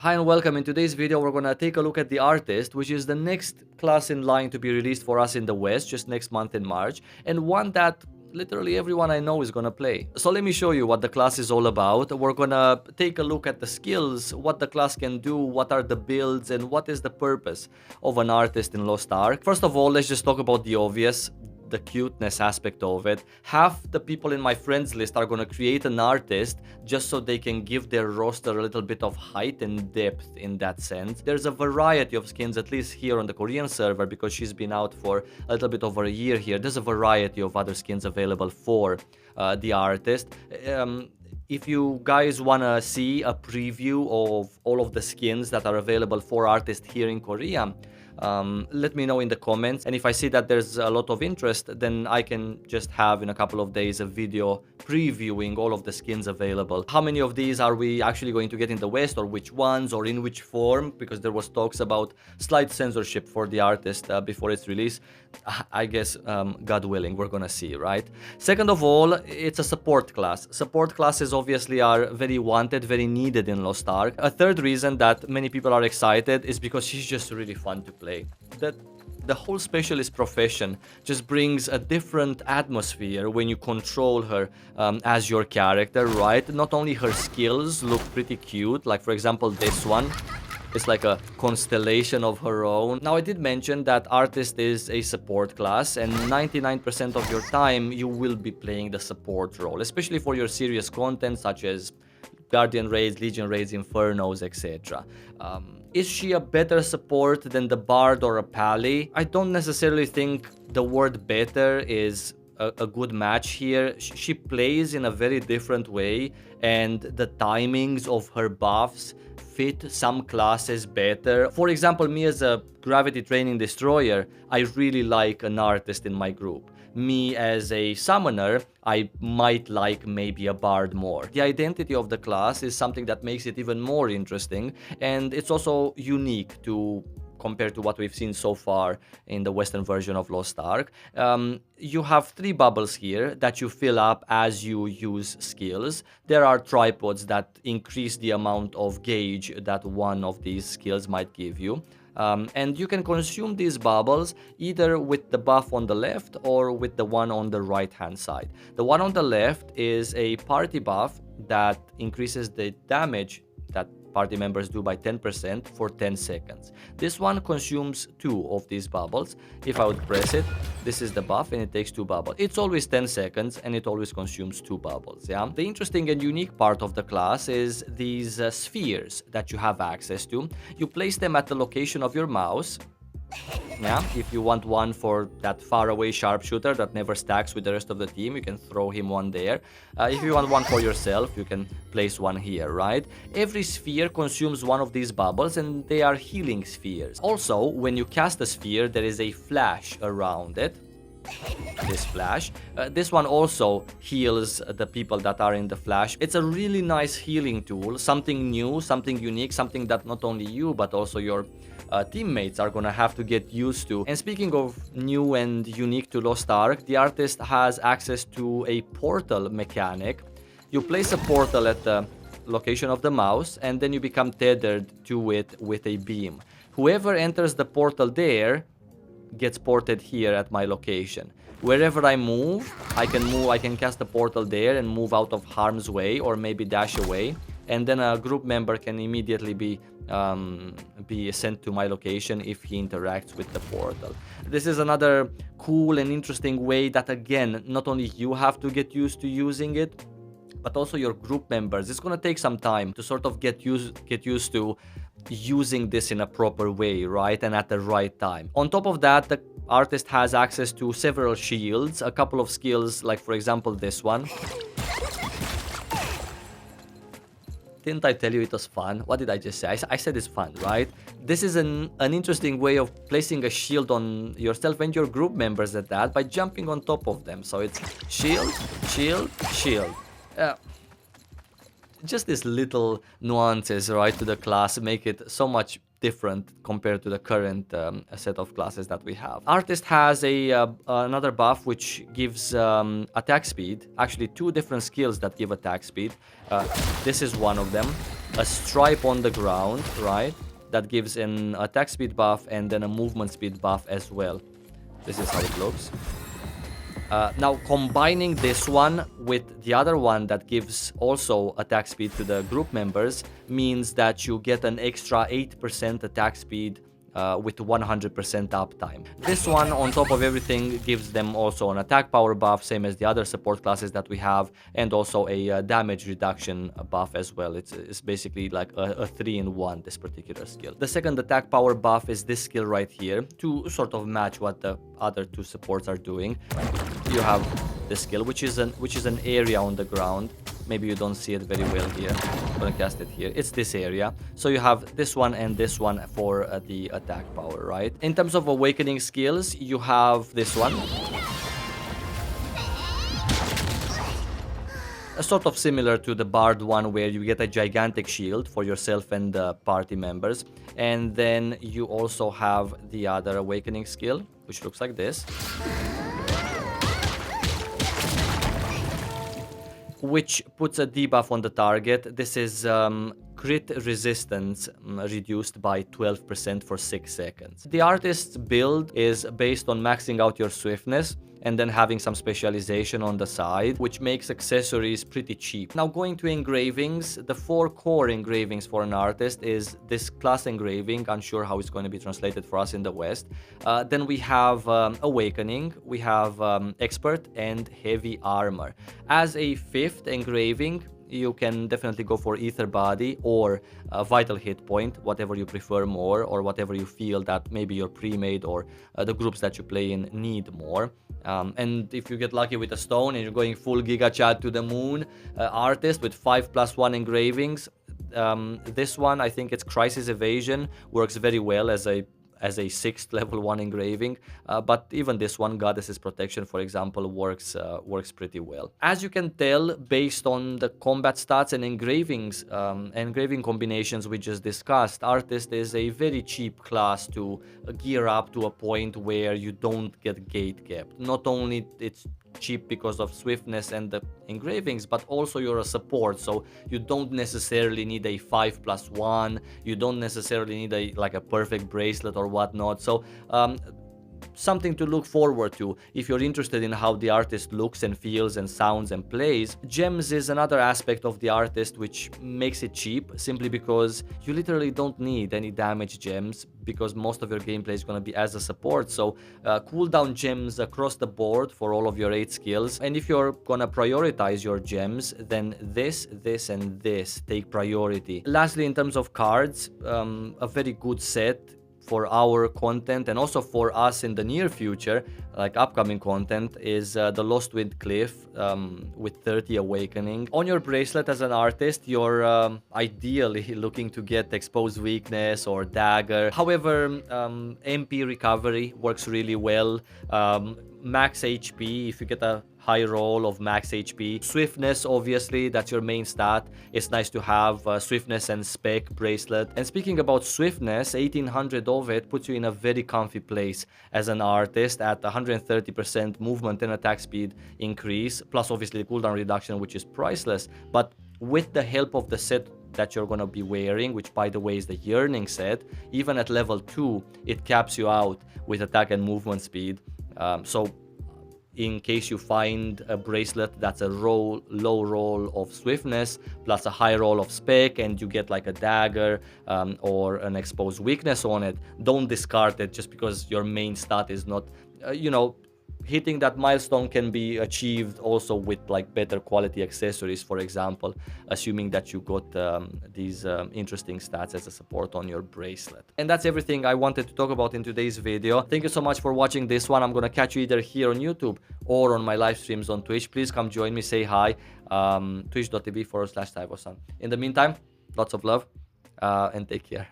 Hi and welcome. In today's video, we're gonna take a look at the artist, which is the next class in line to be released for us in the West, just next month in March, and one that literally everyone I know is gonna play. So let me show you what the class is all about. We're gonna take a look at the skills, what the class can do, what are the builds, and what is the purpose of an artist in Lost Ark. First of all, let's just talk about the obvious. The cuteness aspect of it. Half the people in my friends list are gonna create an artist just so they can give their roster a little bit of height and depth in that sense. There's a variety of skins, at least here on the Korean server, because she's been out for a little bit over a year here. There's a variety of other skins available for the artist. If you guys want to see a preview of all of the skins that are available for artists here in Korea, let me know in the comments, and if I see that there's a lot of interest, then I can just have in a couple of days a video previewing all of the skins available. How many of these are we actually going to get in the West, or which ones, or in which form, because there was talks about slight censorship for the artist before its release. I guess, God willing, we're gonna see, right? Second of all, it's a support class. Support classes obviously are very wanted, very needed in Lost Ark. A third reason that many people are excited is because she's just really fun to play. The whole specialist profession just brings a different atmosphere when you control her as your character, right? Not only her skills look pretty cute, like for example this one. It's like a constellation of her own. Now, I did mention that Artist is a support class, and 99% of your time you will be playing the support role, especially for your serious content such as Guardian raids, Legion raids, Infernos, etc. Is she a better support than the Bard or a Pally? I don't necessarily think the word better is a good match here. She plays in a very different way, and the timings of her buffs fit some classes better. For example, me as a Gravity Training Destroyer, I really like an artist in my group. Me as a summoner, I might like maybe a bard more. The identity of the class is something that makes it even more interesting, and it's also unique to compared to what we've seen so far in the Western version of Lost Ark. You have 3 bubbles here that you fill up as you use skills. There are tripods that increase the amount of gauge that one of these skills might give you. And you can consume these bubbles either with the buff on the left or with the one on the right hand side. The one on the left is a party buff that increases the damage that party members do by 10% for 10 seconds. This one consumes 2 of these bubbles. If I would press it, this is the buff and it takes 2 bubbles. It's always 10 seconds and it always consumes 2 bubbles, yeah? The interesting and unique part of the class is these spheres that you have access to. You place them at the location of your mouse. Yeah, if you want one for that faraway sharpshooter that never stacks with the rest of the team, you can throw him one there. If you want one for yourself, you can place one here, right? Every sphere consumes one of these bubbles, and they are healing spheres. Also, when you cast a sphere, there is a flash around it. This flash. This one also heals the people that are in the flash. It's a really nice healing tool, something new, something unique, something that not only you but also your teammates are gonna have to get used to. And speaking of new and unique to Lost Ark, the artist has access to a portal mechanic. You place a portal at the location of the mouse, and then you become tethered to it with a beam. Whoever enters the portal there gets ported here at my location. Wherever I move, I can cast a portal there and move out of harm's way, or maybe dash away, and then a group member can immediately be sent to my location if he interacts with the portal. This is another cool and interesting way that, again, not only you have to get used to using it, but also your group members. It's gonna take some time to sort of get used to using this in a proper way, right, and at the right time. On top of that, the artist has access to several shields, a couple of skills, like for example this one. Didn't I tell you it was fun? What did I just say? I said it's fun, right? This is an interesting way of placing a shield on yourself and your group members at that by jumping on top of them. So it's shield, shield, shield. Just these little nuances, right, to the class make it so much different compared to the current set of classes that we have. Artist has another buff which gives attack speed. Actually, 2 different skills that give attack speed. This is one of them. a stripe on the ground, right? That gives an attack speed buff and then a movement speed buff as well. This is how it looks. Now, combining this one with the other one that gives also attack speed to the group members means that you get an extra 8% attack speed with 100% uptime. This one, on top of everything, gives them also an attack power buff, same as the other support classes that we have, and also a damage reduction buff as well. It's basically like a 3-in-1, this particular skill. The second attack power buff is this skill right here, to sort of match what the other two supports are doing. You have this skill, which is an area on the ground. Maybe you don't see it very well here. I'm gonna cast it here. It's this area. So you have this one and this one for the attack power, right? In terms of awakening skills, you have this one. Sort of similar to the Bard one, where you get a gigantic shield for yourself and the party members. And then you also have the other awakening skill, which looks like this, which puts a debuff on the target. This is crit resistance reduced by 12% for 6 seconds. The artist's build is based on maxing out your swiftness and then having some specialization on the side, which makes accessories pretty cheap. Now, going to engravings, the 4 core engravings for an artist is this class engraving, unsure how it's going to be translated for us in the West. Then we have awakening, we have expert, and heavy armor. As a 5th engraving, you can definitely go for ether body or vital hit point, whatever you prefer more, or whatever you feel that maybe your pre-made or the groups that you play in need more. And if you get lucky with a stone and you're going full Giga Chad to the moon artist with 5+1 engravings, this one, I think it's Crisis Evasion, works very well as a 6th level 1 engraving, but even this one, Goddess's Protection, for example, works pretty well. As you can tell, based on the combat stats and engravings, engraving combinations we just discussed, Artist is a very cheap class to gear up to a point where you don't get gate capped. Not only it's cheap because of swiftness and the engravings, but also you're a support, so you don't necessarily need a 5+1, you don't necessarily need a perfect bracelet or whatnot. So something to look forward to if you're interested in how the artist looks and feels and sounds and plays. Gems is another aspect of the artist which makes it cheap, simply because you literally don't need any damage gems, because most of your gameplay is going to be as a support. So cooldown gems across the board for all of your 8 skills. And if you're gonna prioritize your gems, then this, and this take priority. Lastly, in terms of cards, a very good set for our content and also for us in the near future, like upcoming content, is the Lost Wind Cliff with 30 awakening. On your bracelet as an artist, you're ideally looking to get exposed weakness or dagger. However, MP recovery works really well. Max HP, if you get a high roll of max HP. Swiftness, obviously, that's your main stat. It's nice to have swiftness and spec bracelet. And speaking about swiftness, 1800 of it puts you in a very comfy place as an artist at 130% movement and attack speed increase, plus obviously the cooldown reduction, which is priceless. But with the help of the set that you're going to be wearing, which by the way is the Yearning set, even at level 2, it caps you out with attack and movement speed. So in case you find a bracelet that's a low roll of swiftness plus a high roll of spec, and you get like a dagger or an exposed weakness on it, don't discard it just because your main stat is not, hitting that milestone can be achieved also with like better quality accessories, for example, assuming that you got these interesting stats as a support on your bracelet. And that's everything I wanted to talk about in today's video. Thank you so much for watching this one. I'm gonna catch you either here on YouTube or on my live streams on Twitch. Please come join me, say hi. Twitch.tv/Tyvosan. In the meantime, lots of love and take care.